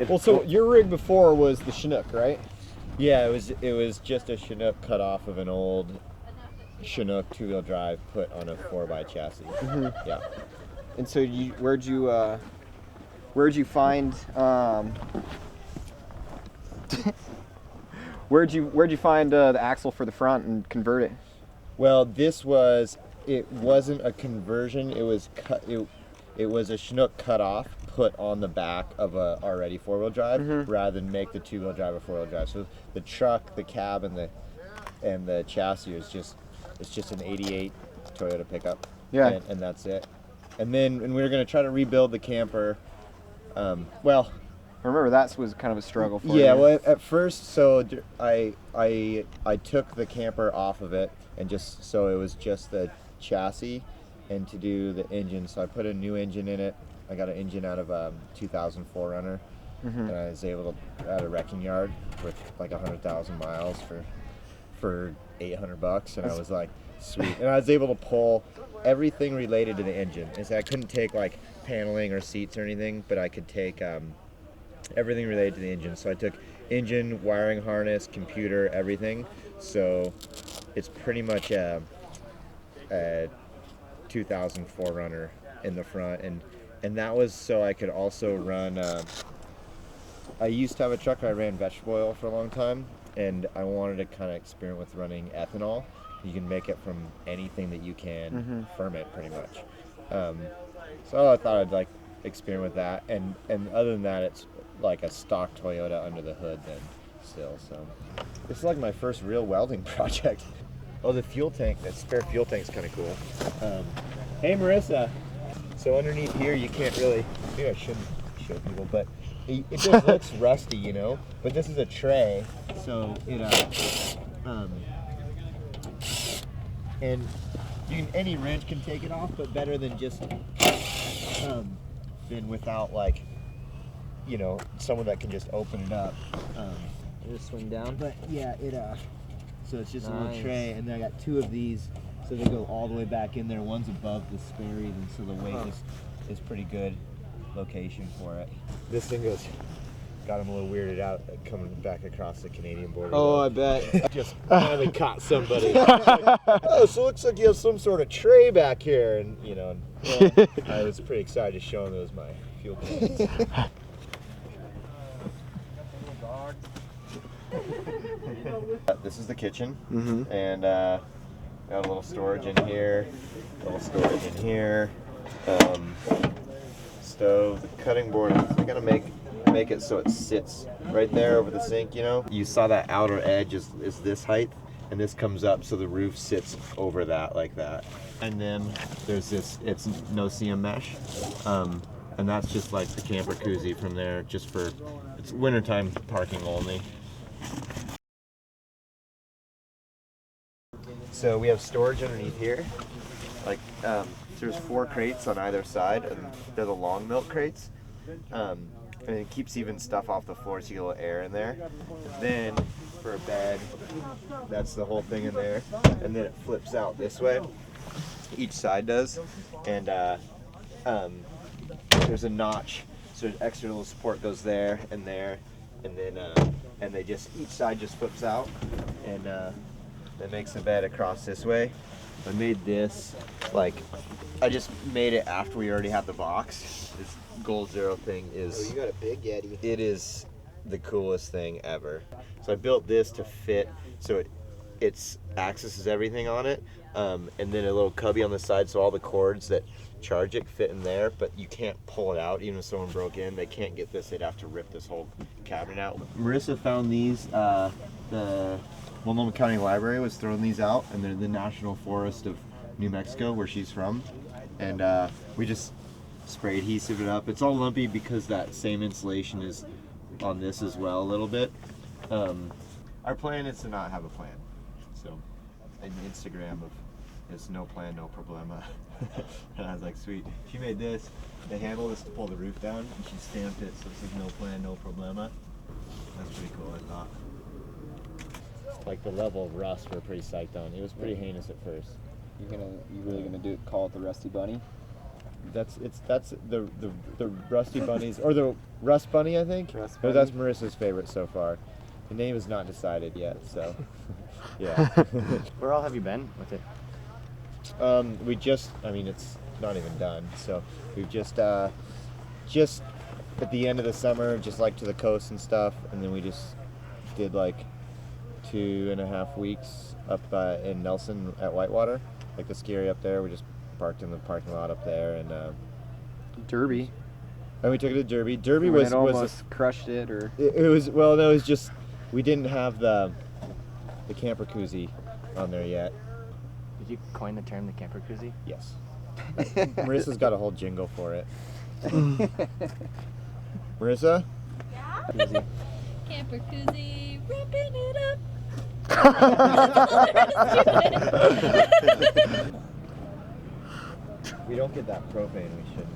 Well, so your rig before was the Chinook, right? Yeah, it was just a Chinook cut off of an old Chinook 2-wheel drive put on a 4x chassis. Mm-hmm. Yeah. And so where'd you find where'd you find the axle for the front and convert it? Well, it wasn't a conversion. It was it was a Chinook cut off, put on the back of a already 4-wheel drive, Mm-hmm. rather than make the 2-wheel drive a 4-wheel drive. So the truck, the cab, and the chassis is just an '88 Toyota pickup. Yeah. And that's it. And we were gonna try to rebuild the camper. Well, I remember that was kind of a struggle for you. yeah. Well, at first, so I took the camper off of it, and so it was just the chassis, and to do the engine. So I put a new engine in it. I got an engine out of a 2004 Runner, Mm-hmm. and I was able to at a wrecking yard with like 100,000 miles for $800, and I was like, sweet. And I was able to pull everything related to the engine. And so I couldn't take like paneling or seats or anything, but I could take everything related to the engine. So I took engine, wiring harness, computer, everything. So it's pretty much a 2004 Runner in the front, and that was so I could also run. I used to have a truck. I ran vegetable oil for a long time, and I wanted to kind of experiment with running ethanol. You can make it from anything that you can ferment, pretty much. So I thought I'd like experiment with that, and other than that, it's like a stock Toyota under the hood then still. So this is like my first real welding project. Oh, the fuel tank, that spare fuel tank's kind of cool. Hey Marissa. So underneath here, you can't really, maybe I shouldn't show people, but it just looks rusty, you know? But this is a tray, so and any wrench can take it off, but better than just, than without like, you know, someone that can just open it up. Just swing down. But yeah, so it's just a Nice. little tray, and then I got two of these, so they go all the way back in there. One's above the Sperry's, and so the weight is pretty good location for it. This thing got him a little weirded out coming back across the Canadian border. Oh, I bet. Just finally caught somebody. Like, oh, so it looks like you have some sort of tray back here, and you know, I was pretty excited to show him it was my fuel tank. This is the kitchen, and got a little storage in here, stove, the cutting board. I'm gonna make it so it sits right there over the sink. You know, you saw that outer edge is this height, and this comes up so the roof sits over that like that. And then there's this, it's no-seam mesh, and that's just like the camper koozie from there, just for it's wintertime parking only. So we have storage underneath here. Like, there's 4 crates on either side, and they're the long milk crates. And it keeps even stuff off the floor, so you get a little air in there. And then for a bed, that's the whole thing in there. And then it flips out this way. Each side does. And there's a notch, so an extra little support goes there, and then and they just, each side just flips out, and that makes the bed across this way. I made this, like, I just made it after we already had the box. This Gold Zero thing is... Oh, you got a big Yeti. It is the coolest thing ever. So I built this to fit, so it accesses everything on it, and then a little cubby on the side, so all the cords that charge it fit in there, but you can't pull it out. Even if someone broke in, they can't get this. They'd have to rip this whole cabinet out. Marissa found these, the Multnomah County Library was throwing these out, and they're the National Forest of New Mexico, where she's from. And we just spray adhesive it up. It's all lumpy because that same insulation is on this as well a little bit. Our plan is to not have a plan. So an Instagram of it's no plan, no problema. And I was like, sweet. She made this. The handle is to pull the roof down, and she stamped it so it says no plan, no problema. That's pretty cool, I thought. Like the level of rust we're pretty psyched on. It was pretty heinous at first. You really gonna call it the Rusty Bunny? That's the Rusty Bunnies or the Rust Bunny, I think. Rust But that's Bunny. Marissa's favorite so far. The name is not decided yet, so yeah. Where all have you been with it? We just, I mean, it's not even done. So we've just at the end of the summer, just like to the coast and stuff, and then we just did like 2.5 weeks up in Nelson at Whitewater, like the ski area up there. We just parked in the parking lot up there, and Derby. we took it to Derby. Derby When was it almost crushed it, or it was, well, no, it was just we didn't have the camper koozie on there yet. Did you coin the term the camper koozie? Yes. Marissa's got a whole jingle for it. Marissa? Yeah? Camper koozie, ripping it up. We don't get that propane, we should.